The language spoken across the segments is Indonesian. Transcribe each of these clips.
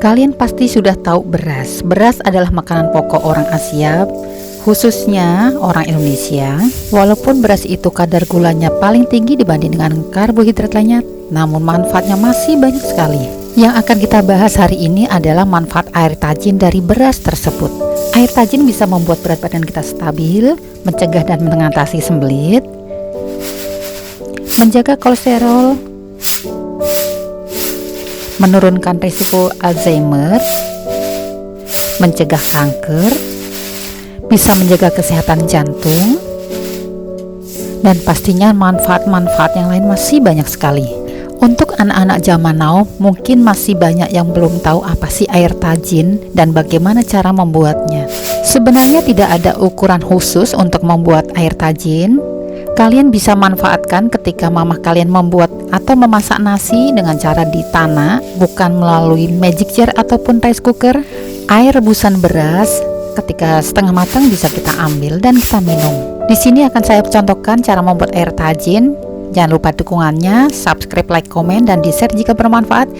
Kalian pasti sudah tahu beras. Beras adalah makanan pokok orang Asia, khususnya orang Indonesia. Walaupun beras itu kadar gulanya paling tinggi dibanding dengan karbohidrat lainnya, namun manfaatnya masih banyak sekali. Yang akan kita bahas hari ini adalah manfaat air tajin dari beras tersebut. Air tajin bisa membuat berat badan kita stabil, mencegah dan mengatasi sembelit, menjaga kolesterol, menurunkan risiko Alzheimer, mencegah kanker, bisa menjaga kesehatan jantung, dan pastinya manfaat-manfaat yang lain masih banyak sekali. Untuk anak-anak zaman now, mungkin masih banyak yang belum tahu apa sih air tajin dan bagaimana cara membuatnya. Sebenarnya tidak ada ukuran khusus untuk membuat air tajin. Kalian bisa manfaatkan ketika mama kalian membuat atau memasak nasi dengan cara di tanah, bukan melalui magic jar ataupun rice cooker. Air rebusan beras ketika setengah matang bisa kita ambil dan kita minum. Di sini akan saya contohkan cara membuat air tajin. Jangan lupa dukungannya, subscribe, like, komen, dan di-share jika bermanfaat.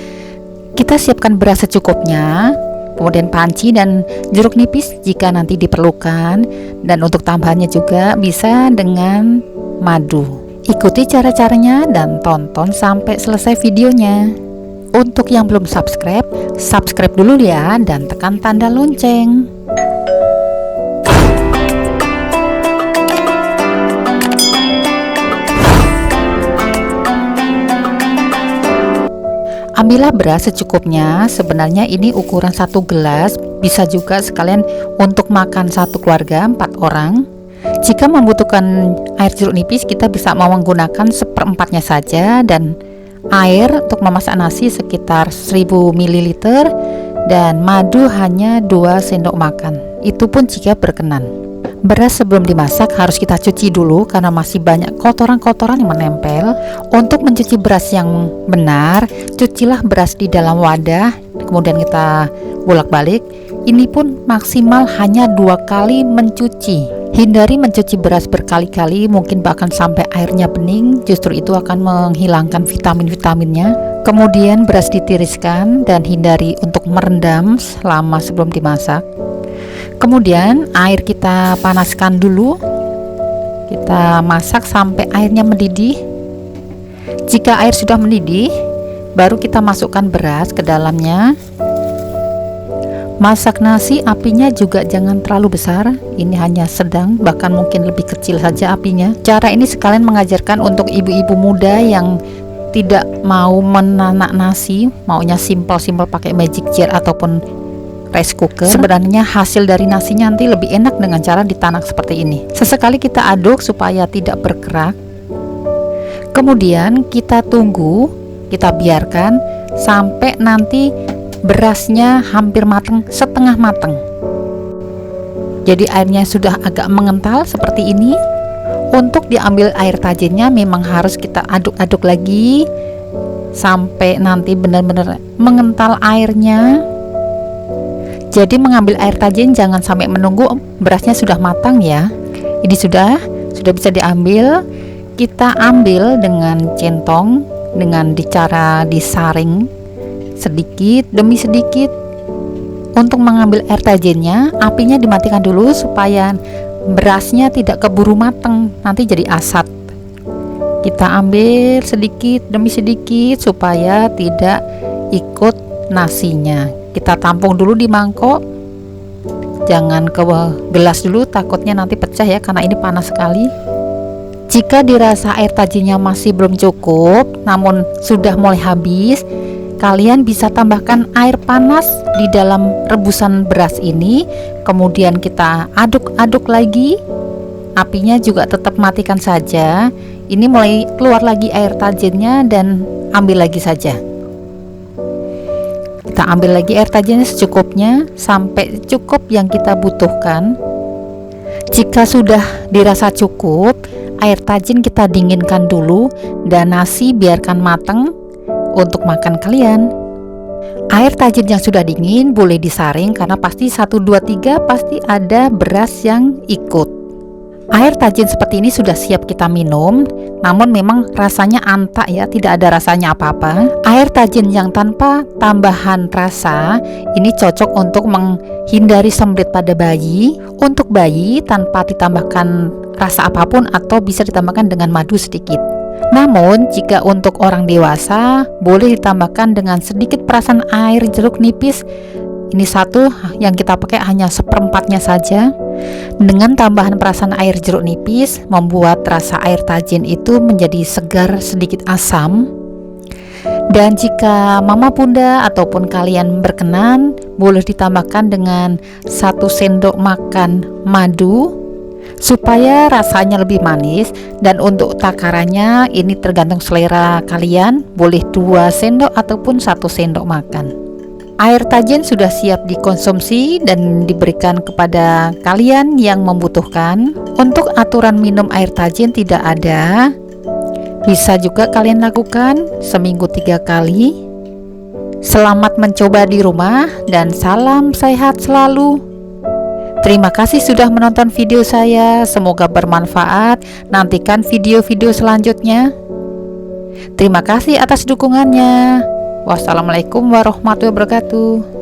Kita siapkan beras secukupnya, kemudian panci dan jeruk nipis jika nanti diperlukan, dan untuk tambahannya juga bisa dengan madu. Ikuti cara-caranya dan tonton sampai selesai videonya. Untuk yang belum subscribe, subscribe dulu ya dan tekan tanda lonceng. Ambillah beras secukupnya. Sebenarnya ini ukuran 1 gelas, bisa juga sekalian untuk makan satu keluarga 4 orang. Jika membutuhkan air jeruk nipis, kita bisa menggunakan 1/4-nya saja, dan air untuk memasak nasi sekitar 1000 ml, dan madu hanya 2 sendok makan. Itu pun jika berkenan. Beras sebelum dimasak harus kita cuci dulu karena masih banyak kotoran-kotoran yang menempel. Untuk mencuci beras yang benar, cucilah beras di dalam wadah, kemudian kita bolak-balik. Ini pun maksimal hanya 2 kali mencuci. Hindari mencuci beras berkali-kali, mungkin bahkan sampai airnya bening, justru itu akan menghilangkan vitamin-vitaminnya. Kemudian beras ditiriskan dan hindari untuk merendam selama sebelum dimasak. Kemudian air kita panaskan dulu. Kita masak sampai airnya mendidih. Jika air sudah mendidih, baru kita masukkan beras ke dalamnya. Masak nasi, apinya juga jangan terlalu besar. Ini hanya sedang, bahkan mungkin lebih kecil saja apinya. Cara ini sekalian mengajarkan untuk ibu-ibu muda yang tidak mau menanak nasi, maunya simpel-simpel pakai magic jar ataupun rice cooker. Sebenarnya hasil dari nasinya nanti lebih enak dengan cara ditanak seperti ini. Sesekali kita aduk supaya tidak berkerak. Kemudian kita tunggu, kita biarkan sampai nanti berasnya hampir matang, setengah matang. Jadi airnya sudah agak mengental seperti ini. Untuk diambil air tajinnya memang harus kita aduk-aduk lagi sampai nanti benar-benar mengental airnya. Jadi mengambil air tajin jangan sampai menunggu berasnya sudah matang ya. Ini sudah bisa diambil. Kita ambil dengan centong, dengan cara disaring sedikit demi sedikit. Untuk mengambil air tajinnya, apinya dimatikan dulu supaya berasnya tidak keburu matang, nanti jadi asat. Kita ambil sedikit demi sedikit supaya tidak ikut nasinya. Kita tampung dulu di mangkok, jangan ke gelas dulu, takutnya nanti pecah ya karena ini panas sekali. Jika dirasa air tajinnya masih belum cukup namun sudah mulai habis, kalian bisa tambahkan air panas di dalam rebusan beras ini. Kemudian kita aduk-aduk lagi. Apinya juga tetap matikan saja. Ini mulai keluar lagi air tajinnya dan ambil lagi saja. Kita ambil lagi air tajinnya secukupnya sampai cukup yang kita butuhkan. Jika sudah dirasa cukup, air tajin kita dinginkan dulu dan nasi biarkan matang untuk makan kalian. Air tajin yang sudah dingin boleh disaring karena pasti 1, 2, 3 pasti ada beras yang ikut. Air tajin seperti ini sudah siap kita minum, namun memang rasanya antak ya, tidak ada rasanya apa-apa. Air tajin yang tanpa tambahan rasa ini cocok untuk menghindari sembelit pada bayi. Untuk bayi tanpa ditambahkan rasa apapun atau bisa ditambahkan dengan madu sedikit. Namun jika untuk orang dewasa boleh ditambahkan dengan sedikit perasan air jeruk nipis. Ini satu yang kita pakai hanya seperempatnya saja. Dengan tambahan perasan air jeruk nipis membuat rasa air tajin itu menjadi segar, sedikit asam. Dan jika mama bunda ataupun kalian berkenan, boleh ditambahkan dengan 1 sendok makan madu supaya rasanya lebih manis. Dan untuk takarannya ini tergantung selera kalian, boleh 2 sendok ataupun 1 sendok makan. Air tajin sudah siap dikonsumsi dan diberikan kepada kalian yang membutuhkan. Untuk aturan minum air tajin tidak ada. Bisa juga kalian lakukan seminggu 3 kali. Selamat mencoba di rumah dan salam sehat selalu. Terima kasih sudah menonton video saya. Semoga bermanfaat. Nantikan video-video selanjutnya. Terima kasih atas dukungannya. Wassalamualaikum warahmatullahi wabarakatuh.